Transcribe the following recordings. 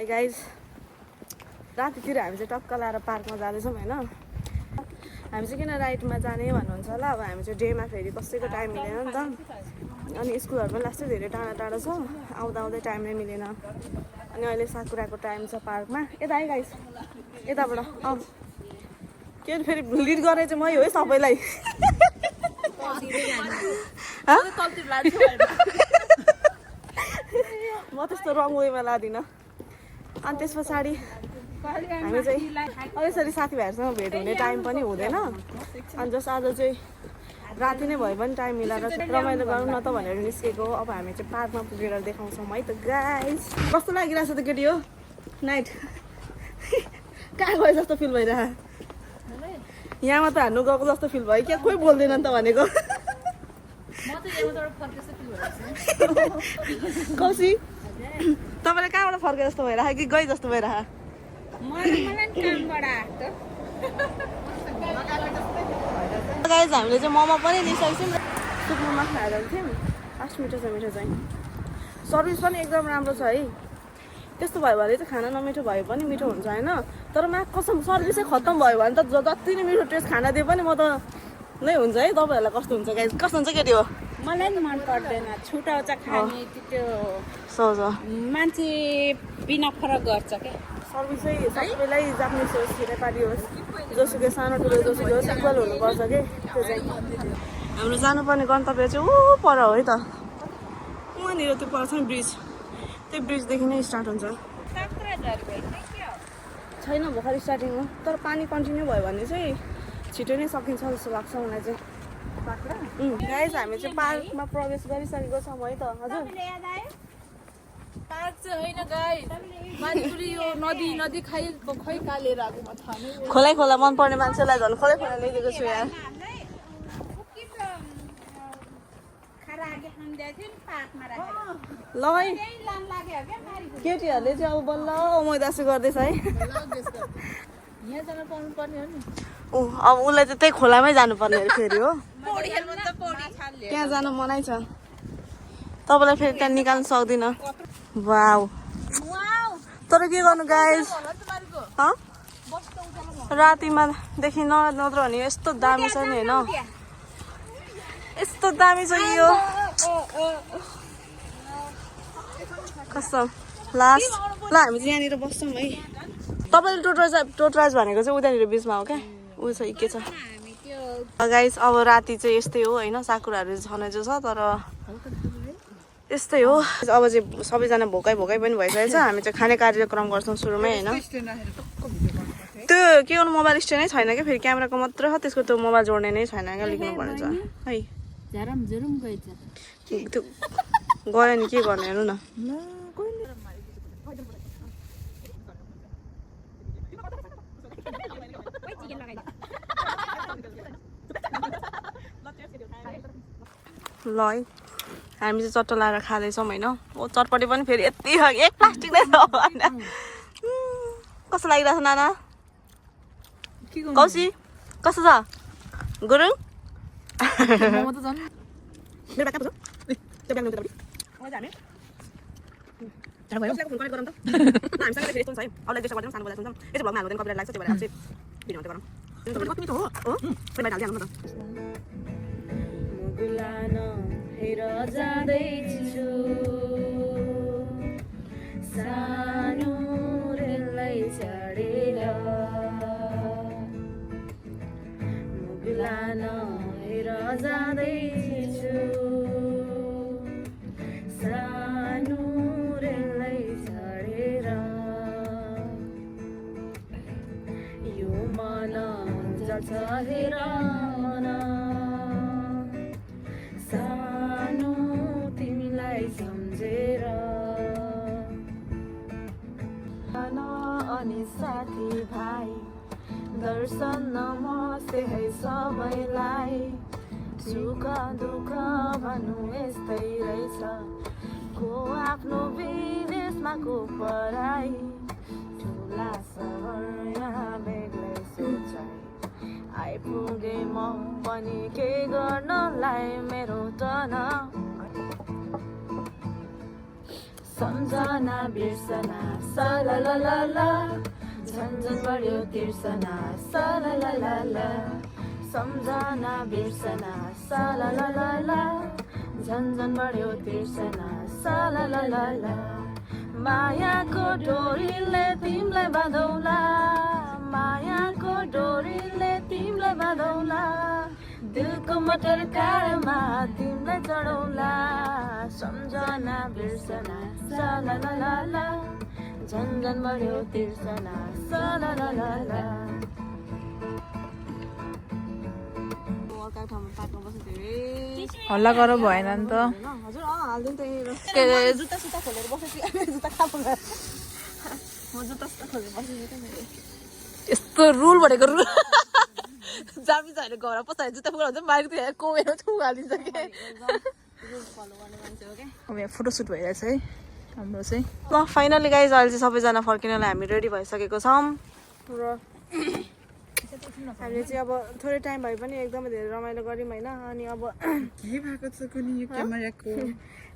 Hey guys, रातितिर हामी चाहिँ टक्क लाएर पार्कमा जाँदैछौँ हैन। हामी चाहिँ किन राइटमा जाने भन्नुहुन्छ होला। अब हामी चाहिँ डेमा फेरि कसैको टाइम मिलेन नि त, अनि स्कुलहरू पनि लास्टै धेरै टाढा टाढा छ, आउँदा आउँदै टाइम नै मिलेन। अनि अहिले साकुराको टाइम छ पार्कमा। यता है गाइस, यताबाट आऊ। के फेरि लिड गर्ने चाहिँ मै हो है सबैलाई। म त्यस्तो रङ वेमा लादिनँ। अनि त्यस पछाडि हामी चाहिँ अब यसरी साथीभाइहरूसँग भेट हुने टाइम पनि हुँदैन, अनि जस आज चाहिँ राति नै भए पनि टाइम मिलाएर रमाइलो गरौँ न त भनेर निस्केको। अब हामी चाहिँ पार्कमा पुगेर देखाउँछौँ है त गाइस। कस्तो लागिरहेछ त केटी हो नाइट? कहाँ गयो जस्तो फिल भइरह? यहाँ मात्र हान्नु गएको जस्तो फिल भयो क्या, कोही बोल्दैन नि त भनेको। कौशी तपाईँलाई कहाँबाट फर्के जस्तो भइरह कि गई जस्तो भइरह? गाइस हामीले चाहिँ मोमो पनि लिइसकेछौँ, सुकुमा खाएर थियौँ। फास्ट मिठो छ, मिठो चाहिँ सर्भिस पनि एकदम राम्रो छ है। त्यस्तो भयो भने चाहिँ खाना नमिठो भयो पनि मिठो हुन्छ होइन, तर मा कसम सर्भिसै खत्तम भयो भने त जति नै मिठो टेस्ट खाना दिए पनि म त नै हुन्छ है। तपाईँहरूलाई कस्तो हुन्छ गाइस? कस्तो हुन्छ केटी हो? मलाई नि मन पर्दैन छुटाउँछ खाने, त्यो सोच मान्छे बिना फरक गर्छ क्या। सर्भिसै सबैलाई जापानिज होस् कि नेपाली होस्, जोसुकै सानो ठुलो जोसुकै होस् इक्वल हुनुपर्छ कि। त्यो चाहिँ हाम्रो जानुपर्ने गन्तव्य चाहिँ ऊ पर हो है त, उहाँनिर त्यो पर छ नि ब्रिज, त्यो ब्रिजदेखि नै स्टार्ट हुन्छ। छैन भर्खर स्टार्टिङ हो, तर पानी कन्टिन्यू भयो भने चाहिँ छिटो नै सकिन्छ जस्तो लाग्छ मलाई चाहिँ। गाइस हामी चाहिँ पार्कमा प्रवेश गरिसकेको छौँ है त। हजुर पार्क चाहिँ होइन गाइस, मान्छेले यो नदी नदी खै कालेर आएको म थाहा नै। खोलै खोला मनपर्ने मान्छेलाई झन् खोलै खोला ल्याइदिएको छु यार। ल है केटीहरूले चाहिँ अब बल्ल मैदासु गर्दैछ है। यहाँ जान पाउनु पर्ने हो नि। ऊ अब उसलाई चाहिँ त्यही खोलामै जानुपर्ने अरे फेरि हो। त्यहाँ जान मनै छ, तपाईँलाई फेरि त्यहाँ निकाल्नु सक्दिनँ। वाउ, तर के गर्नु गाइस, रातिमा देखि नत्र भने यस्तो दामी छ नि होइन, यस्तो दामी छ यो कसम। लास्ट ल हामी चाहिँ यहाँनिर बस्छौँ है। तपाईँले टोटराज भनेको चाहिँ उतानिर बिचमा हो क्या, ऊ छ के छ गाइस। अब राति चाहिँ यस्तै हो होइन, साकुराहरू छन जो छ, तर यस्तै हो। अब चाहिँ सबैजना भोकै भोकै पनि भइसकेको छ। हामी चाहिँ खाने कार्यक्रम गर्छौँ सुरुमै होइन। त्यो के गर्नु, मोबाइल स्ट्यान्डै छैन क्या, फेरि क्यामेराको मात्रै हो, त्यसको त्यो मोबाइल जोड्ने नै छैन क्या, लेख्नु पर्ने छ है। त्यो गयो नि के गर्ने हेर्नु न। ल है हामी चाहिँ चट्ट लाएर खाँदैछौँ होइन। ओ चटपटी पनि फेरि यति एक प्लास्टिक नै छ होइन। कस्तो लागिरहेछ नाना? कौशी कस्तो छ? गुरुङ जाँदैछु सानो रेललाई चढेर, मुगलान हेर जाँदैछु सानो रेललाई चढेर, यो मन जल्छ हेर न सानो तिमीलाई सम्झेर। अनि साथी भाइ दर्शन नमस्ते है सबैलाई, सुख दुःख भन्नु यस्तै रहेछ, को आफ्नो विदेशमा को पढाइ, ठुला सहर यहाँ बेग्लै सोचाइ, आइपुगे म पनि के गर्नलाई मेरो त न सम्झना बिर्सना सला ला ला ला झन्झन बढ्यो तिर्सना सला ला ला ला सम्झना बिर्सना सला ला ला ला झन्झन बढ्यो तिर्सना सला ला ला ला मायाको डोरीले तिमीलाई बाँधौला मायाको डोरीले तिमीलाई बाँधौला दिलको मटर कारमा तिमीलाई चढौला सम्झना बिर्सना सला ला ला ला झन्झन बढ्यो तिर्सना सला ला ला ला हल्ला गर भएन नि त हजुर हाल्दिनु त जुत्ता सुत्ता खोलेर बसेपछि जुत्ता कहाँ पुग्यो म जुत्ता सुत्ता खोलेर बसेछु यस्तो रुल भनेको रुल जामी छ भने घर पछाडि जुत्ता पुग्नु हुन्छ बाहिरतिर कोमेर हालिदिन्छ कि अब यहाँ फोटोसुट भइरहेछ है हाम्रो चाहिँ ल फाइनली गाइज अहिले चाहिँ सबैजना फर्किनलाई हामी रेडी भइसकेको छौँ र हामीले चाहिँ अब थोरै टाइम भए पनि एकदमै धेरै रमाइलो गऱ्यौँ होइन अनि अब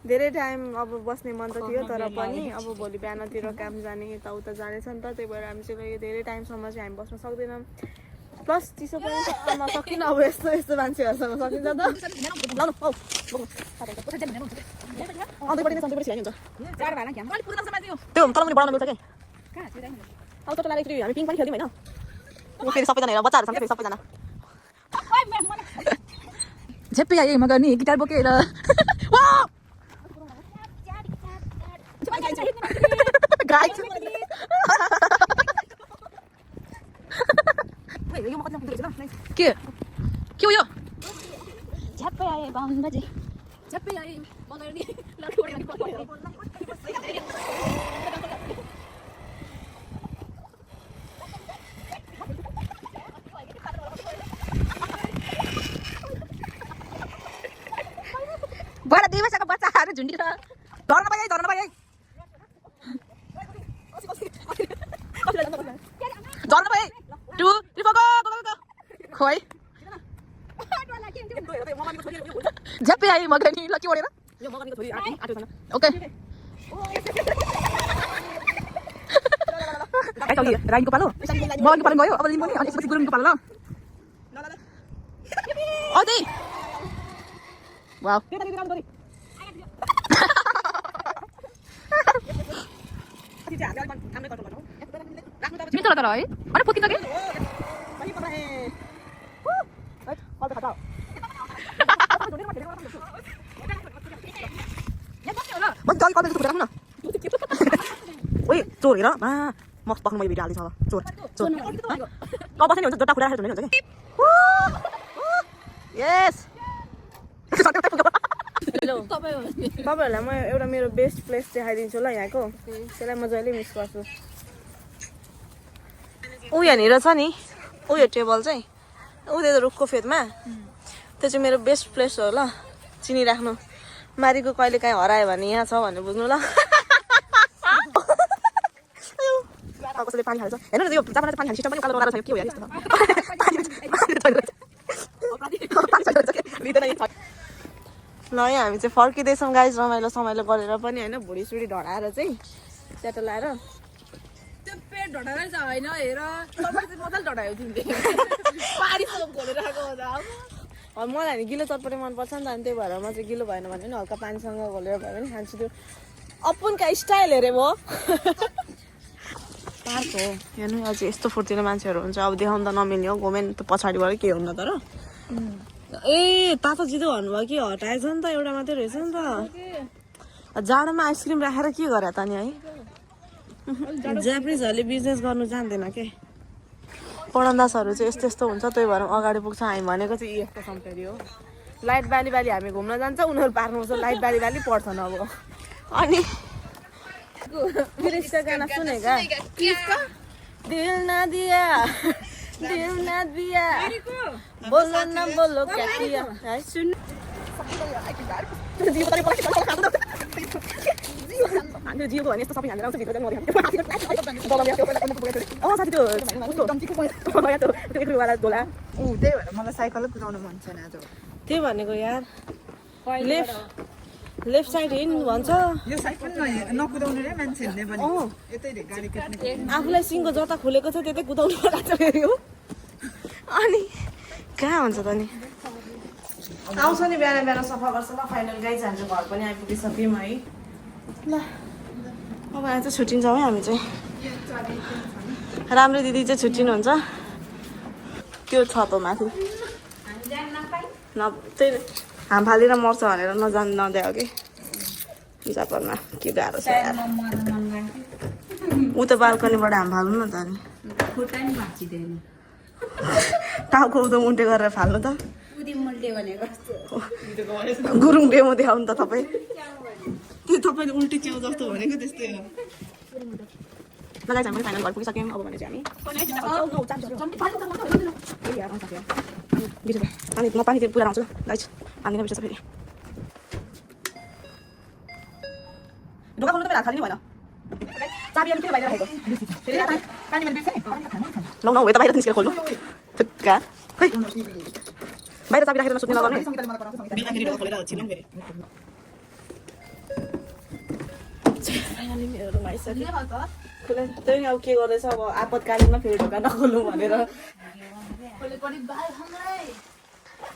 धेरै टाइम अब बस्ने मन त थियो तर पनि अब भोलि बिहानतिर काम जाने यताउता जानेछ नि त त्यही भएर हामी चाहिँ धेरै टाइमसम्म चाहिँ हामी बस्न सक्दैनौँ प्लस चिसो पनि नसकिन अब यस्तो यस्तो मान्छेहरूसँग सकिन्छ त्यो तल पनि बढाउनु मिल्छ कि अब टोटो लाग्यो हामी पिङ पनि खेल्यौँ होइन फेरि सबैजना हेर बच्चाहरू फेरि सबैजना झेप्पै आएँ म गर्ने गिटार बोकेर के हो यो झ्याप्पै आए 52 बजे झेप्पै आएँ बडा 2 वर्षको बच्चाहरू झुन्डिएर झर्न पाए झर्न पाए टु त्रिपो गो खोइ झ्याप्पै आएँ मगनी लकी ओडेर ओके रानीको पालो मगनीको पालो गयो अब लिम्बू नि अनि यसपछि गुरुङको पालो ल अझै वाउ मिल्छ तर है अनि पोतिन्छ कि ओइ चोर हेर मस्त पक्नु मैले भिडियो हाल्दैछ अब चोर चोर बस्ने हुन्छ जोटा खुला हुन्छ कि यस तपाईँहरूलाई म एउटा मेरो बेस्ट प्लेस देखाइदिन्छु ल यहाँको त्यसलाई म जहिले मिस गर्छु ऊ यहाँनिर छ नि उयो टेबल चाहिँ उयो रुखको फेदमा त्यो चाहिँ मेरो बेस्ट प्लेस हो ल चिनिराख्नु मारीको कहिले काहीँ हरायो भने यहाँ छ भनेर बुझ्नु ल कसैले पानी हाल्छ हेर्नु न यो जापानमा पानी हाल्ने सिस्टम पनि कालो लगाएर छ के हो यहाँ यस्तो ल यहाँ हामी चाहिँ फर्किँदैछौँ गाइज रमाइलो समाइलो गरेर पनि होइन भुँडीसुडी ढडाएर चाहिँ च्याटो लाएर त्यो पेट ढडाएर चाहिँ होइन हेर तपाईँ चाहिँ मजाले ढडायो तिमीले पारी सब घोलेर आएको मलाई नि गिलो चटपटे मनपर्छ नि त अनि त्यही भएर म चाहिँ गिलो भएन भने पनि हल्का पानीसँग घोलेर भए पनि खान्छु त्यो अपुनका स्टाइल हेरे भयो पार्क हो हेर्नु अझै यस्तो फुर्तिलो मान्छेहरू हुन्छ अब देखाउनु त नमिल्ने हो गभर्मेन्ट त पछाडिबाट के हुन्न तर ए तातो जितो भन्नुभयो कि हटाएछ नि त एउटा मात्रै रहेछ नि त जाडोमा आइसक्रिम राखेर के गरे त नि है जापानिजहरूले बिजनेस गर्नु जान्दैन के पढन्दासहरू चाहिँ यस्तो यस्तो हुन्छ त्यही भएर अगाडि पुग्छ हामी भनेको चाहिँ यस्तो सम्पेरी हो लाइट बाली बाली हामी घुम्न जान्छ उनीहरू पार्नुपर्छ लाइट बाली बाली पढ्छन् अब अनि फिर गाना सुनेगा दिल ना दिया बोलो ना बोलो क्या किया सुन जियो भने यस्तो सबै हालेर आउँछ भित्र जानु त्यही भएर मलाई साइकलै कुदाउनु मन छैन आज त्यही भनेको यार लेफ्ट साइड हिँड्नु भन्छ यो साइड पनि नकुदाउनु रे मान्छेहरूले पनि यतै गाडी कुद्ने आफूलाई सिङको जता खोलेको छ त्यतै कुदाउनु पर्छ फेरि हो अनि कहाँ हुन्छ त नि आउँछ नि बिहान बिहान सफा गर्छ ल फाइनल गाइज हाम्रो घर पनि आइपुगिसक्यौँ है ल अब आज चाहिँ छुट्टिन्छौँ है हामी चाहिँ राम्रो दिदी चाहिँ छुट्टिनुहुन्छ त्यो छतो माथि त्यही हाम फालेर मर्छ भनेर नदियो कि जापानमा के गाह्रो छ यार ऊ त बाल्कनीबाट हाम फाल्नु न त अनि टाउको उदो मुन्टे गरेर फाल्नु त गुरुङ डेमो देखाउनु त तपाईँ त्यो तपाईँले उल्टी च्याउ जस्तो भनेको त्यस्तै हो मलाई चाहिँ फाइनल घर पुगिसक्यौँ अब भने चाहिँ हामी म पानी पुरा आउँछु गाइस पानी नै बिर्छ फेरि ढोका खोल्नु त हात खाली भएन चाबी अनि फेरि बाहिर राखेको लौ न यता बाहिर निस्केर खोल्नु कहाँ खै बाहिर चाबी राखेर सुत्ने लगाउने त्यही अब के गर्दैछ अब आपतकालीनमा फेरि ढोका नखोल्नु भनेर